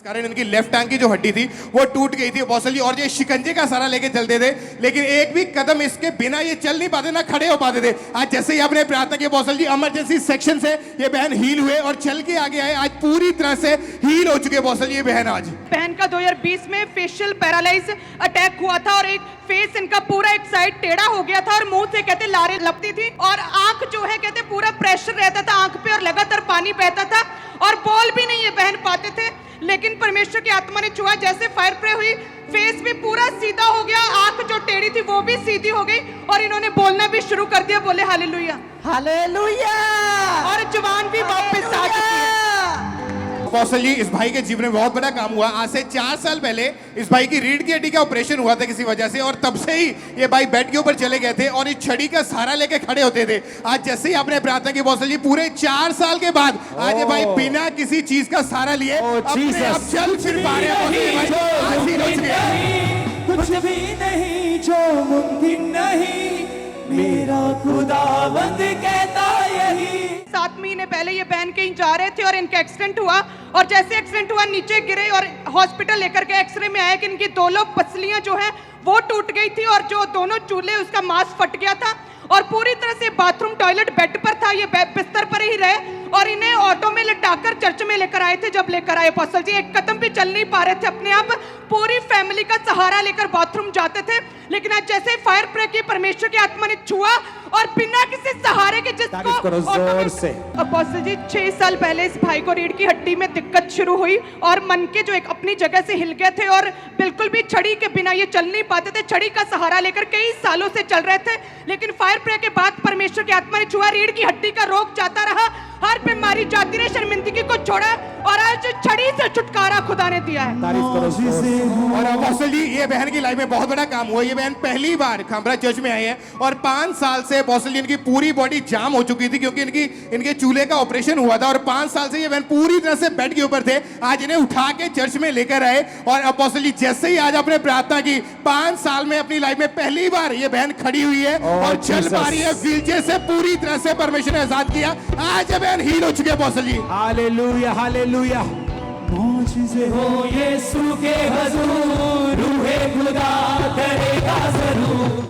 इस कारण इनकी लेफ्ट टांग की जो हड्डी थी वो टूट गई थी बौसल जी, और ये शिकंजे का सहारा लेके चलते थे, लेकिन एक भी कदम इसके बिना ये चल नहीं पाते, ना खड़े हो पाते थे। आज जैसे ही आपने प्रार्थना की बौसल जी, इमरजेंसी सेक्शन से ये बहन हील हुए और चल के आगे आए, आज पूरी तरह से हील हो चुके बौसल जी ये बहन। आज बहन का 2020 में फेशियल पैरालाइज अटैक हुआ था और एक फेस इनका पूरा एक साइड टेढ़ा हो गया था और मुंह से कहते लारे लपटी थी और आंख जो है कहते पूरा प्रेशर रहता था आंख पे और लगातार पानी बहता था और बोल भी नहीं ये बहन पाते थे। लेकिन परमेश्वर की आत्मा ने छुआ, जैसे फायर प्रे हुई, फेस भी पूरा सीधा हो गया, आंख जो टेढ़ी थी वो भी सीधी हो गई और इन्होंने बोलना भी शुरू कर दिया। बोले हालेलुया हालेलुया, और जवान भी वापस आ चुकी है। कौशल जी, इस भाई के जीवन में बहुत बड़ा काम हुआ। आज से 4 साल पहले इस भाई की रीढ़ की हड्डी का ऑपरेशन हुआ था किसी वजह से, और तब से ही ये भाई बेड के ऊपर चले गए थे और इस छड़ी का सहारा लेके खड़े होते थे। आज जैसे ही आपने प्रार्थना की कौशल जी, पूरे 4 साल के बाद आज ये भाई बिना किसी चीज का सहारा लिए अपने आप चल फिर पा रहे हैं। कुछ भी नहीं जो मुमकिन नहीं, मेरा खुदावंद कहता यही। 7 महीने पहले ये बहन कहीं जा रहे थे और इनका एक्सीडेंट हुआ और जैसे एक्सीडेंट हुआ नीचे गिरे और हॉस्पिटल लेकर के एक्सरे में आया कि इनकी दोनों पसलियां जो है वो टूट गई थी और जो दोनों चूल्हे उसका मांस फट गया था और पूरी तरह से बाथरूम टॉयलेट बेड पर था, ये बिस्तर पर ही रहे और इन्हें ऑटो में लटाकर चर्च में लेकर आए थे। जब लेकर आए अपोस्टल जी, एक कदम भी चल नहीं पा रहे थे अपने आप, पूरी फैमिली का सहारा लेकर बाथरूम जाते थे। लेकिन आज जैसे फायर प्रे की, परमेश्वर की आत्मा ने छुआ और बिना किसी सहारे के जिसको अपोस्टल जी 6 साल पहले इस भाई को रीढ़ की हड्डी में दिक्कत शुरू हुई और मन के जो एक अपनी जगह से हिल गए थे और बिल्कुल भी छड़ी के बिना ये चल नहीं पाते थे, छड़ी का सहारा लेकर कई सालों से चल रहे थे। लेकिन फायर प्रे के बाद परमेश्वर की आत्मा ने छुआ, रीढ़ की हड्डी का रोग जाता रहा, हर बीमारी जाती रही, शर्मिंदगी को छोड़ा और आज छड़ी से छुटकारा खुदा ने दिया है। और अपोस्टल जी, ये बहन की लाइफ में बहुत बड़ा काम हुआ। ये बहन पहली बार खामरा चर्च में आई है और 5 साल से अपोस्टल जी इनकी पूरी बॉडी जाम हो चुकी थी क्योंकि इनके चूल्हे का ऑपरेशन हुआ था और 5 साल से ये बहन पूरी तरह से बेड के ऊपर थे। आज इन्हें उठा के चर्च में लेकर आए और अपोस्टल जी जैसे ही आज आपने प्रार्थना की, 5 साल में अपनी लाइफ में पहली बार ये बहन खड़ी हुई है और चल पा रही है, व्हीलचेयर से पूरी तरह से परमेश्वर ने आजाद किया। आज बहन हील हो चुके अपोस्टल जी। हालेलुया हालेलुया, मौजूद हो यीशु के हुजूर, रूहे खुदा करेगा जरूर।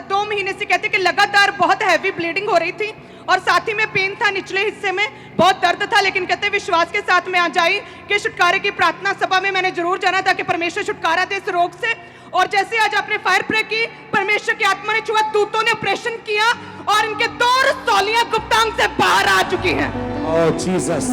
2 महीने से कहते कि लगातार बहुत हैवी ब्लीडिंग हो रही थी और साथ ही में पेन था, निचले हिस्से में बहुत दर्द था। लेकिन कहते विश्वास के साथ में आ जाई कि छुटकारे की प्रार्थना सभा में मैंने जरूर जाना था कि परमेश्वर छुटकारा दे इस रोग से। और जैसे आज आपने फायर प्रे की, परमेश्वर की आत्मा ने छुआ, दूतों ने ऑपरेशन किया और इनके 2 रसौलियां गुप्तांग से बाहर आ चुकी हैं। जीसस,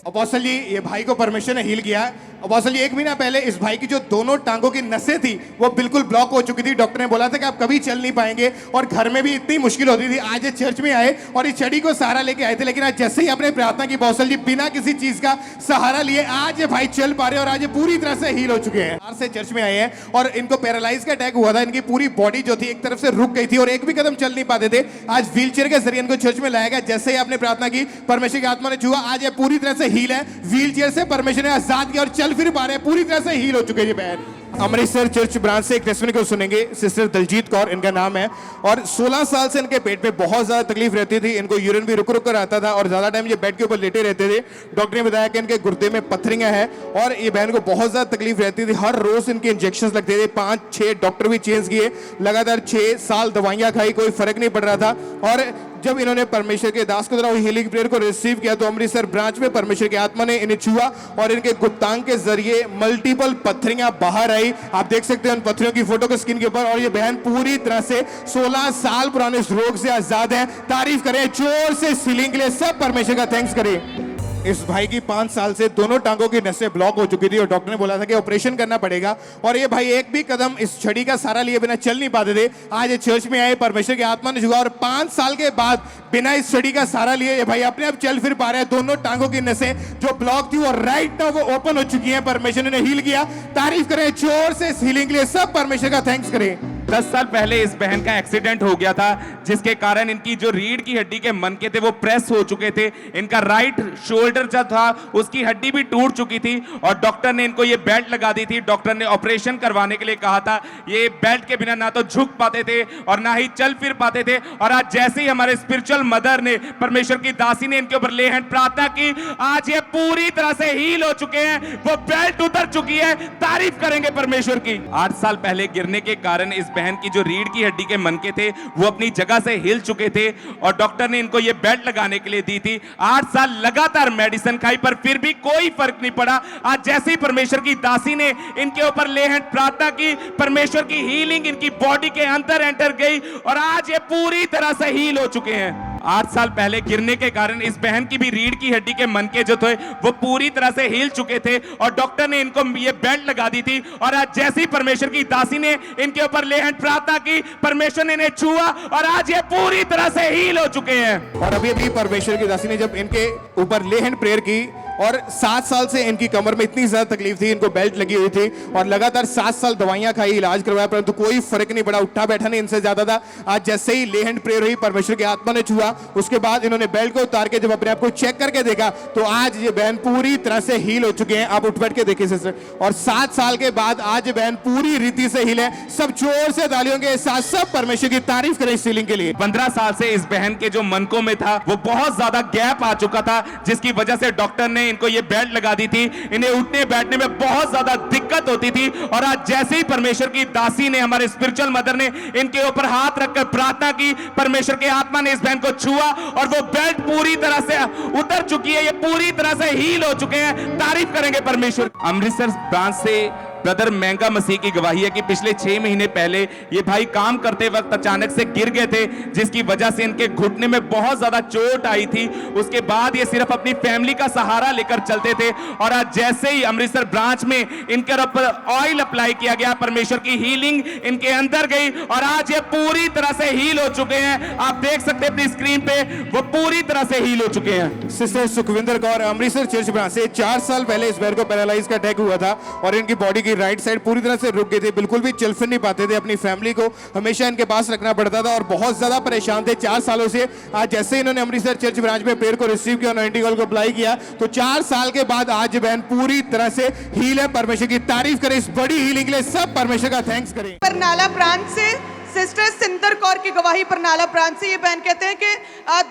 अपोस्टल जी, ये भाई को परमेश्वर ने हील किया। अपोस्टल जी, 1 महीना पहले इस भाई की जो दोनों टांगों की नसें थी वो बिल्कुल ब्लॉक हो चुकी थी। डॉक्टर ने बोला था कि आप कभी चल नहीं पाएंगे और घर में भी इतनी मुश्किल होती थी। आज ये चर्च में आए और इस छड़ी को सहारा लेके आए थे, लेकिन आज जैसे ही आपने प्रार्थना की अपोस्टल जी, बिना किसी चीज का सहारा लिए आज ये भाई चल पा रहे हैं और आज ये पूरी तरह से हील हो चुके हैं। आज से चर्च में आए हैं और इनको पैरालाइज का अटैक हुआ था, इनकी पूरी बॉडी जो थी एक तरफ से रुक गई थी और एक भी कदम चल नहीं पाते थे। आज व्हीलचेयर के जरिए इनको चर्च में लाया गया। जैसे ही आपने प्रार्थना की, परमेश्वर की आत्मा ने छुआ, आज ये पूरी तरह से हील है। व्हीलचेयर से परमेश्वर ने आजाद किया और चल फिर पा रहे हैं, पूरी तरह से हील हो चुके हैं बहन। अमृतसर चर्च ब्रांच से एक टेस्टिमनी को सुनेंगे। सिस्टर दलजीत कौर इनका नाम है और 16 साल से इनके पेट में बहुत ज्यादा तकलीफ रहती थी। इनको यूरिन भी रुक रुक कर आता था और ज्यादा टाइम ये बेड के ऊपर लेटे रहते थे। डॉक्टर ने बताया कि इनके गुर्दे में पत्थरियां हैं और ये बहन को बहुत ज्यादा तकलीफ रहती थी। हर रोज इनके इंजेक्शन लगते थे, 5-6 डॉक्टर भी चेंज किए, लगातार 6 साल दवाइयां खाई, कोई फर्क नहीं पड़ रहा था। और जब इन्होंने परमेश्वर के दास के द्वारा हीलिंग प्रेयर को रिसीव किया तो अमृतसर ब्रांच में परमेश्वर की आत्मा ने इन्हें छुआ और इनके गुप्तांग के जरिए मल्टीपल पत्थरियां बाहर आई। आप देख सकते हैं उन पत्थरों की फोटो को स्क्रीन के ऊपर। और ये बहन पूरी तरह से 16 साल पुराने इस रोग से आजाद है। तारीफ करें जोर से सीलिंग के लिए, सब परमेश्वर का थैंक्स करें। इस भाई की 5 साल से दोनों टांगों की नसें ब्लॉक हो चुकी थी और डॉक्टर ने बोला था कि ऑपरेशन करना पड़ेगा और ये भाई एक भी कदम इस छड़ी का सहारा लिए बिना चल नहीं पाते थे। आज ये चर्च में आए, परमेश्वर की आत्मा ने छुआ और 5 साल के बाद बिना इस छड़ी का सहारा लिए ये भाई अपने आप चल फिर पा रहे हैं। दोनों टांगों की नसें जो ब्लॉक थी वो राइट नाउ वो ओपन हो चुकी हैं। परमेश्वर ने हील किया। तारीफ करें जोर से इस हीलिंग के लिए, सब परमेश्वर का थैंक्स करें। 10 साल पहले इस बहन का एक्सीडेंट हो गया था, जिसके कारण इनकी जो रीढ़ की हड्डी के मनके थे वो प्रेस हो चुके थे। इनका राइट शोल्डर जो था उसकी हड्डी भी टूट चुकी थी और डॉक्टर ने इनको ये बेल्ट लगा दी थी। डॉक्टर ने ऑपरेशन करवाने के लिए कहा था। ये बेल्ट के बिना ना तो झुक पाते थे और ना ही चल फिर पाते थे। और आज जैसे ही हमारे स्पिरिचुअल मदर ने, परमेश्वर की दासी ने इनके ऊपर ले हैंड प्रार्थना की, आज ये पूरी तरह से हील हो चुके हैं। वो बेल्ट उतर चुकी है। तारीफ करेंगे परमेश्वर की। 8 साल पहले गिरने के कारण इस बहन की जो रीढ़ की हड्डी के मनके थे वो अपनी जगह से हिल चुके थे और डॉक्टर ने इनको ये बेल्ट लगाने के लिए दी थी। 8 साल लगातार मेडिसिन खाई पर फिर भी कोई फर्क नहीं पड़ा। आज जैसे ही परमेश्वर की दासी ने इनके ऊपर ले हैंड प्रार्थना की, परमेश्वर की हीलिंग इनकी बॉडी के अंदर एंटर गई और आज ये पूरी तरह से हील हो चुके हैं। 8 साल पहले गिरने के कारण इस बहन की भी रीढ़ की हड्डी के मनके जो थे वो पूरी तरह से हिल चुके थे और डॉक्टर ने इनको ये बेल्ट लगा दी थी। और आज जैसे ही परमेश्वर की दासी ने इनके ऊपर ले हैंड प्रार्थना की, परमेश्वर ने इन्हें छुआ और आज ये पूरी तरह से हील हो चुके हैं। और अभी परमेश्वर की दासी ने जब इनके ऊपर ले हैंड प्रेयर की और 7 साल से इनकी कमर में इतनी ज्यादा तकलीफ थी, इनको बेल्ट लगी हुई थी और लगातार 7 साल दवाइयां खाई, इलाज करवाया, परंतु कोई फर्क नहीं पड़ा। उठा बैठा नहीं इनसे ज्यादा था। आज जैसे ही ले हैंड प्रेयर हुई, परमेश्वर की आत्मा ने छुआ, उसके बाद इन्होंने बेल्ट को उतार के जब अपने आप को चेक करके देखा तो आज ये बहन पूरी तरह से हील हो चुके हैं। आप उठ बैठ के देखिए सिस्टर। और 7 साल के बाद आज ये बहन पूरी रीति से हील है। सब जोर से तालियों के साथ सब परमेश्वर की तारीफ करें इस हीलिंग के लिए। 15 साल से इस बहन के जो मनकों में था वो बहुत ज्यादा गैप आ चुका था, जिसकी वजह से डॉक्टर ने इनको ये बेल्ट लगा दी थी। इन्हें उठने बैठने में बहुत ज्यादा दिक्कत होती थी और आज जैसे ही परमेश्वर की दासी ने, हमारे स्पिरिचुअल मदर ने इनके ऊपर हाथ रखकर प्रार्थना की, परमेश्वर के आत्मा ने इस बहन को छुआ और वो बेल्ट पूरी तरह से उतर चुकी है। ये पूरी तरह से हील हो चुके हैं। तारीफ करेंगे परमेश्वर। अमृतसर ब्रांच से ब्रदर महंगा मसीह की गवाही है कि पिछले 6 महीने पहले ये भाई काम करते वक्त अचानक से गिर गए थे, जिसकी वजह से इनके घुटने में बहुत ज्यादा चोट आई थी। उसके बाद ये सिर्फ अपनी फैमिली का सहारा लेकर चलते थे और आज जैसे ही अमृतसर ब्रांच में इनके ऊपर ऑयल अप्लाई किया गया, परमेश्वर की हीलिंग इनके अंदर गई और आज ये पूरी तरह से हील हो चुके हैं। आप देख सकते हैं अपनी स्क्रीन पे, वो पूरी तरह से हील हो चुके हैं। Sister Sukhwinder Kaur Amritsar church branch से 4 साल पहले इस बहन को पैरालाइज का अटैक हुआ था और इनकी बॉडी राइट साइड पूरी तरह से रुक गई थी। बिल्कुल भी चल फिर नहीं पाते थे। अपनी फैमिली को हमेशा इनके पास रखना पड़ता था और बहुत ज्यादा परेशान थे 4 सालों से। आज जैसे ही इन्होंने अमृतसर चर्च ब्रांच में प्रेयर को रिसीव किया, अनॉइंटिंग ऑयल को अप्लाई किया, तो 4 साल के बाद आज बहन पूरी तरह से हील है। परमेश्वर की तारीफ करें इस बड़ी हीलिंग के लिए। सब परमेश्वर का थैंक्स करें। बरनाला ब्रांच से सिस्टर सिंदर कौर की गवाही। बरनाला ब्रांच से ये बहन कहते हैं कि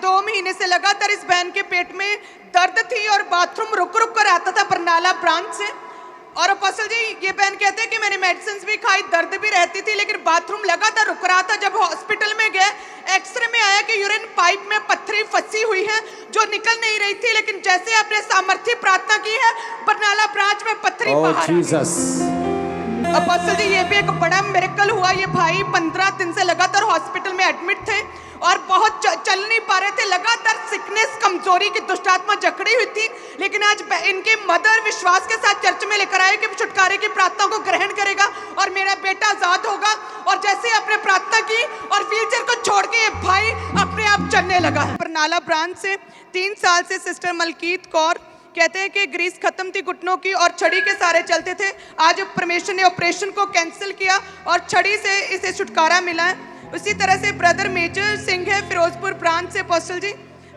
2 महीने से लगातार इस बहन के पेट में दर्द थी और बाथरूम रुक रुक कर आता था बरनाला ब्रांच से। और अपोस्टल जी, ये बहन कहते हैं कि मैंने मेडिसिन भी खाई, दर्द भी रहती थी, लेकिन बाथरूम लगातार रुक रहा था। जब हॉस्पिटल में गए, एक्सरे में आया कि यूरिन पाइप में पत्थरी फंसी हुई है जो निकल नहीं रही थी, लेकिन जैसे आपने सामर्थ्य प्रार्थना की है, बरनाला ब्रांच में पत्थरी बाहर। अपोस्टल जी, ये भी एक बड़ा मिरेकल हुआ। ये भाई 15 दिन से लगातार हॉस्पिटल में एडमिट थे और बहुत चल नहीं पा रहे थे। लगातार सिकनेस, कमजोरी की दुष्टात्मा जकड़ी हुई थी, लेकिन आज इनके मदर विश्वास के साथ चर्च में लेकर आए कि छुटकारे की प्रार्थना को ग्रहण करेगा और मेरा बेटा आजाद होगा। और जैसे ही आपने प्रार्थना की और व्हीलचेयर को छोड़ के ये भाई अपने आप चलने लगा। बरनाला ब्रांच से 3 साल से सिस्टर मलकीत कौर कहते हैं कि ग्रीस खत्म थी घुटनों की और छड़ी के सारे चलते थे। आज परमेश्वर ने ऑपरेशन को कैंसिल किया और छड़ी से इसे छुटकारा मिला है। उसी तरह से ब्रदर मेजर सिंह है फिरोजपुर ब्रांच से। अपोस्टल जी,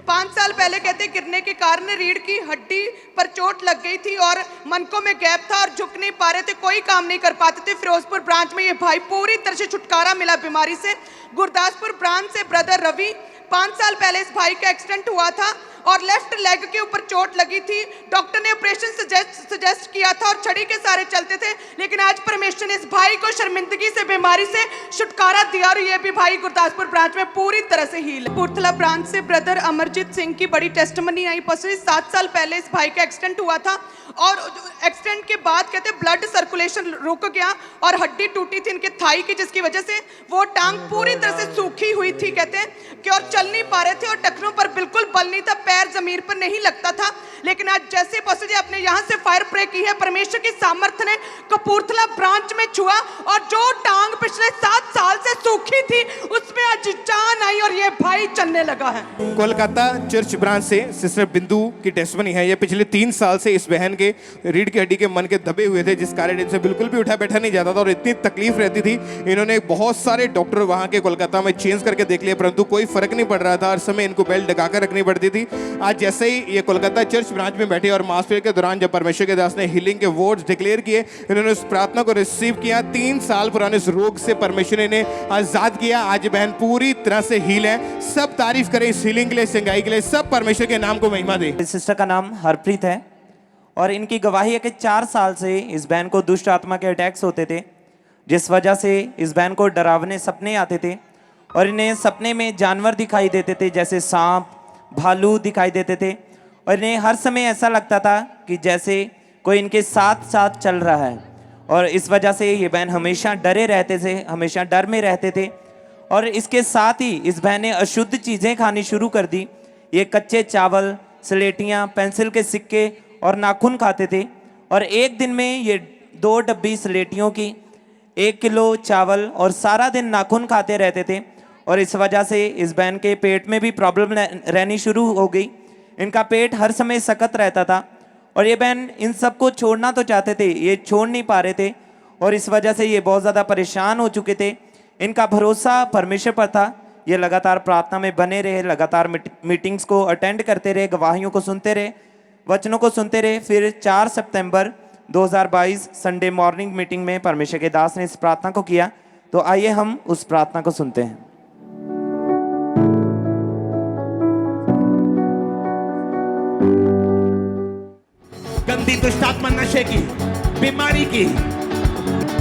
5 साल पहले कहते गिरने के कारण रीढ़ की हड्डी पर चोट लग गई थी और मनकों में गैप था और झुक नहीं पा रहे थे, कोई काम नहीं कर पाते थे। फिरोजपुर ब्रांच में ये भाई पूरी तरह से छुटकारा मिला बीमारी से। गुरदासपुर ब्रांच से ब्रदर रवि, 5 साल पहले इस भाई का एक्सीडेंट हुआ था और लेफ्ट लेग के ऊपर चोट लगी थी। डॉक्टर ने ऑपरेशन सजेस्ट किया था और छड़ी के सारे चलते थे, लेकिन आज परमेश्वर ने इस भाई को शर्मिंदगी से, बीमारी से छुटकारा दिया और ये भी भाई गुरदासपुर ब्रांच में पूरी तरह से हील। कपूरथला ब्रांच से ब्रदर अमरजीत सिंह की बड़ी टेस्टमनी आई। 7 साल पहले इस भाई का एक्सीडेंट हुआ था और एक्सीडेंट के बाद कहते ब्लड सर्कुलेशन रुक गया और हड्डी टूटी थी इनके थाई की, जिसकी वजह से वो टांग पूरी तरह से सूखी हुई थी कहते हैं कि और चल नहीं पा रहे थे और टखनों पर बिल्कुल बल नहीं था। पैर जमीन पर नहीं लगता था, लेकिन आज जैसे अपोस्टल जी आपने यहाँ से फायर प्रे की है, परमेश्वर की सामर्थ्य ने कपूरथला ब्रांच में छुआ और जो टांग पिछले 7 साल से सूखी थी उसमें आज जान आई और ये भाई चलने लगा है। कोलकाता चर्च ब्रांच से सिस्टर बिंदु की टेस्टमनी है। ये पिछले 3 साल से इस बहन के रीढ़ की हड्डी के मन के दबे हुए थे, जिस कारण इनसे बिल्कुल भी उठा बैठा नहीं जाता था और इतनी तकलीफ रहती थी। इन्होंने बहुत सारे डॉक्टर वहाँ के कोलकाता में चेंज करके देख लिए, परंतु कोई फर्क नहीं पड़ रहा था। हर समय इनको बेल्ट लगाकर रखनी पड़ती थी। आज जैसे ही ये कोलकाता चर्च ब्रांच में बैठे और मास प्रेयर के दौरान जब परमेश्वर के दास ने हीलिंग के वर्ड्स डिक्लेयर किए, इन्होंने उस प्रार्थना को रिसीव किया। 3 साल पुराने इस रोग से परमेश्वर ने इन्हें आजाद किया। आज बहन पूरी तरह से हील है। सब तारीफ करें इस हीलिंग के लिए, संगाई के लिए, सब परमेश्वर के नाम को महिमा दे। इस सिस्टर का नाम हरप्रीत है और इनकी गवाही है कि 4 साल से इस बहन को दुष्ट आत्मा के अटैक्स होते थे, जिस वजह से इस बहन को डरावने सपने आते थे और इन्हें सपने में जानवर दिखाई देते थे, जैसे सांप, भालू दिखाई देते थे और इन्हें हर समय ऐसा लगता था कि जैसे कोई इनके साथ साथ चल रहा है। और इस वजह से ये बहन हमेशा डरे रहते थे, हमेशा डर में रहते थे। और इसके साथ ही इस बहन ने अशुद्ध चीज़ें खानी शुरू कर दी। ये कच्चे चावल, स्लेटियाँ, पेंसिल के सिक्के और नाखून खाते थे और एक दिन में ये 2 डब्बी स्लेटियों की, 1 किलो चावल और सारा दिन नाखून खाते रहते थे। और इस वजह से इस बहन के पेट में भी प्रॉब्लम रहनी शुरू हो गई। इनका पेट हर समय सख्त रहता था और ये बहन इन सब को छोड़ना तो चाहते थे, ये छोड़ नहीं पा रहे थे और इस वजह से ये बहुत ज़्यादा परेशान हो चुके थे। इनका भरोसा परमेश्वर पर था। ये लगातार प्रार्थना में बने रहे, लगातार मीटिंग्स को अटेंड करते रहे, गवाहियों को सुनते रहे, वचनों को सुनते रहे। फिर 4 सितंबर 2022 संडे मॉर्निंग मीटिंग में परमेश्वर के दास ने इस प्रार्थना को किया। तो आइए हम उस प्रार्थना को सुनते हैं। गंदी दुष्ट आत्मा, नशे की, बीमारी की,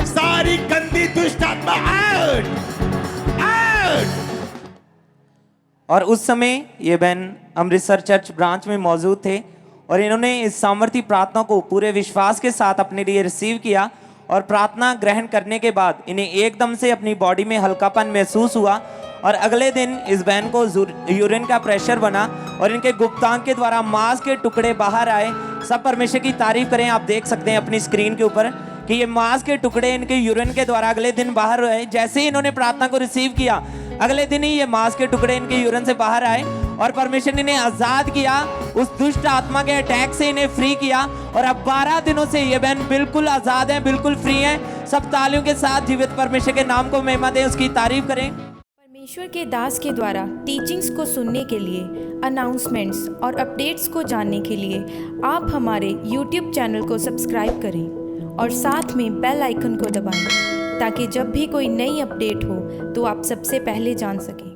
सारी गंदी दुष्ट आत्मा आउट, आउट। और उस समय ये बहन अमृतसर चर्च ब्रांच में मौजूद थे और इन्होंने इस सामर्थी प्रार्थना को पूरे विश्वास के साथ अपने लिए रिसीव किया और प्रार्थना ग्रहण करने के बाद इन्हें एकदम से अपनी बॉडी में हल्कापन महसूस हुआ और अगले दिन इस बहन को यूरिन का प्रेशर बना और इनके गुप्तांग के द्वारा मांस के टुकड़े बाहर आए। सब परमेश्वर की तारीफ करें। आप देख सकते हैं अपनी स्क्रीन के ऊपर कि ये मांस के टुकड़े इनके यूरिन के द्वारा अगले दिन बाहर आए। जैसे ही इन्होंने प्रार्थना को रिसीव किया, अगले दिन ही ये मांस के टुकड़े इनके यूरिन से बाहर आए और परमेश्वर ने इन्हें आजाद किया, उस दुष्ट आत्मा के अटैक से इन्हें फ्री किया और अब 12 दिनों से ये बहन बिल्कुल आजाद है, बिल्कुल फ्री है। सब तालियों के साथ जीवित परमेश्वर के नाम को महिमा दें, उसकी तारीफ करें। परमेश्वर के दास के द्वारा टीचिंग्स को सुनने के लिए, अनाउंसमेंट्स और अपडेट्स को जानने के लिए आप हमारे YouTube चैनल को सब्सक्राइब करें और साथ में बेल आइकन को दबाएं ताकि जब भी कोई नई अपडेट हो तो आप सबसे पहले जान सकें।